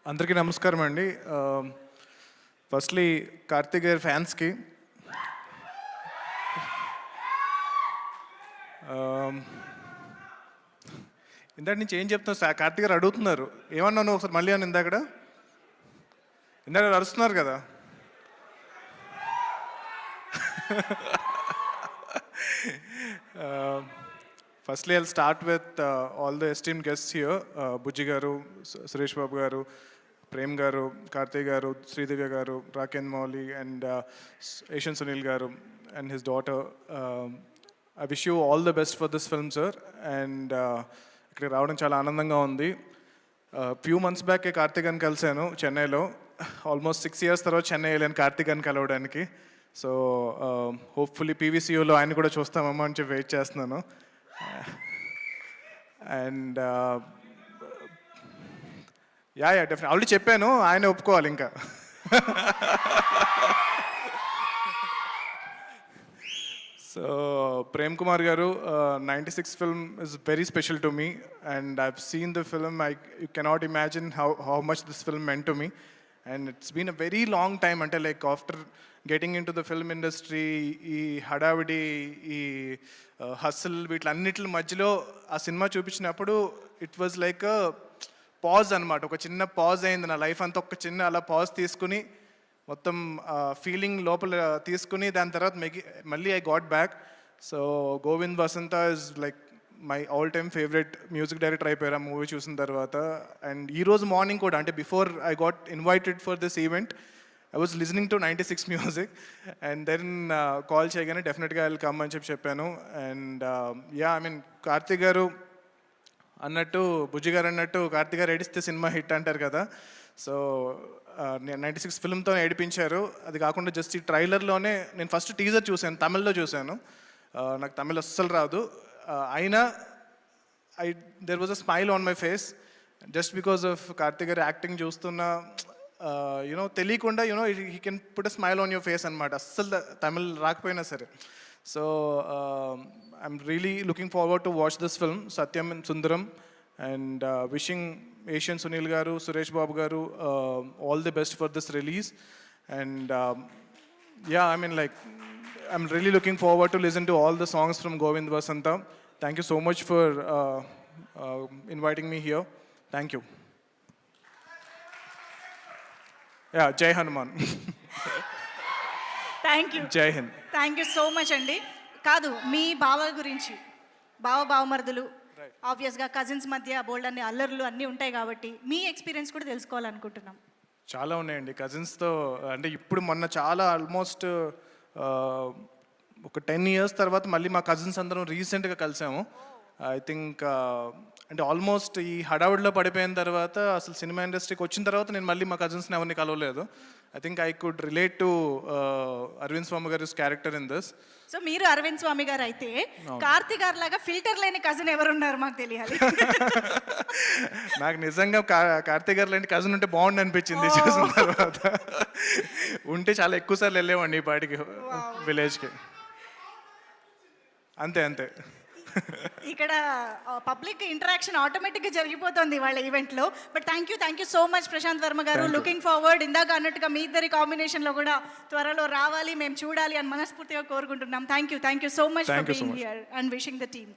అందరికీ నమస్కారం అండి. ఫస్ట్లీ కార్తీక్ గారి ఫ్యాన్స్కి ఇందాక నుంచి ఏం చెప్తున్నా కార్తీక్ గారు అడుగుతున్నారు, ఏమన్నాను ఒకసారి మళ్ళీ అని ఇందాక అరుస్తున్నారు కదా. Firstly, I'll start with all the esteemed guests here. Bujji Garu, Suresh Babu Garu, Prem Garu, Karthik Garu, Sridivya Garu, Raken Mauli, and Asian Sunil Garu and his daughter. I wish you all the best for this film, sir. And ikkada raavadam chaala aanandanga undi. Few months back Karthik gan kalsanu Chennai lo. Almost 6 years tarvata Chennai ellan Karthik gan kalavaniki. So hopefully PVCO lo ayana kuda chustamamma ani wait chestunnanu. And ya definite already చెప్పాను, ఆయన ఒప్పుకోవాలి ఇంకా. So Prem Kumar garu, 96 film is very special to me and I've seen the film. You cannot imagine how much this film meant to me. And it's been a very long time, అంటే like after getting into the film industry, ఈ హడావిడి, ఈ హస్ల్, వీటిలన్నిటి మధ్యలో ఆ cinema చూపించినప్పుడు it was like pause అనమాట. ఒక చిన్న పాజ్ అయింది నా లైఫ్ అంతా. ఒక చిన్న అలా పాజ్ తీసుకుని మొత్తం ఫీలింగ్ లోపల తీసుకుని దాని తర్వాత మళ్ళీ I got back. So Govind Vasantha is like my all time favourite music director అయిపోయారు ఆ మూవీ చూసిన తర్వాత. అండ్ ఈరోజు మార్నింగ్ కూడా, అంటే before I got invited for this event, I was listening to 96 music and then call చేయగానే డెఫినెట్గా ఐ విల్ కమ్ అని చెప్పాను. And yeah, I mean Karthik గారు అన్నట్టు, బుజ్జి గారు అన్నట్టు, కార్తీక్ గారు ఏడిస్తే సినిమా హిట్ అంటారు కదా. సో 96 ఫిల్మ్తో ఏడిపించారు. అది కాకుండా జస్ట్ ఈ ట్రైలర్లోనే నేను ఫస్ట్ టీజర్ చూశాను, తమిళ్లో చూశాను. నాకు తమిళ్ అస్సలు రాదు. అయినా there was a smile on my face just because of Karthik గారు యాక్టింగ్ చూస్తున్న. తెలియకుండా he can put a smile on your face అనమాట, అస్సలు తమిళ్ రాకపోయినా సరే. So I'm really looking forward to watch this film Satyam and Sundaram. And wishing Asian Sunil గారు, సురేష్ బాబు గారు all the best for this release. And yeah, I mean like I'm really looking forward to listen to all the songs from Govind Vasantha. Thank you so much for inviting me here. Thank you. Yeah, Jai Hanuman. Thank you, Jai Hind. Thank you so much అండి. కాదు, మీ బావ గురించి, బావమరుదులు, ఆబ్వియస్గా cousins మధ్య బోల్డ్ అన్ని అల్లర్లు అన్నీ ఉంటాయి కాబట్టి మీ ఎక్స్పీరియన్స్ కూడా తెలుసుకోవాలనుకుంటున్నాం. చాలా ఉన్నాయండి కజిన్స్తో. అంటే ఇప్పుడు మొన్న చాలా ఆల్మోస్ట్ ఒక 10 years తర్వాత మళ్ళీ మా కజిన్స్ అందరం రీసెంట్గా కలిసాము. ఐ థింక్ అంటే ఆల్మోస్ట్ ఈ హడావుడిలో పడిపోయిన తర్వాత, అసలు సినిమా ఇండస్ట్రీకి వచ్చిన తర్వాత నేను మళ్ళీ మా కజిన్స్ని ఎవరిని కలవలేదు. I think I could relate to Arvind Swami గారి క్యారెక్టర్ ఇన్ దిస్. సో మీరు అరవింద్ స్వామి గారు అయితే, కార్తీక్ గారు లాగా ఫిల్టర్ లేని కజిన్ ఎవరున్నారు మాకు తెలియాలి. నాకు నిజంగా కార్తీక్ గారు లాంటి కజిన్ ఉంటే బాగుండి అనిపించింది చూసిన తర్వాత. ఉంటే చాలా ఎక్కువ సార్లు వెళ్ళేవాడిని ఈ పాటికి విలేజ్కి. అంతే ఇక్కడ పబ్లిక్ ఇంటరాక్షన్ ఆటోమేటిక్గా జరిగిపోతుంది వాళ్ళ ఈవెంట్లో. But thank you so much Prashanth Varma garu. Looking forward, ఇందాక అన్నట్టుగా మీ ఇద్దరి కాంబినేషన్లో కూడా త్వరలో రావాలి, మేము చూడాలి అని మనస్ఫూర్తిగా కోరుకుంటున్నాం. Thank you so much for being here and wishing the team.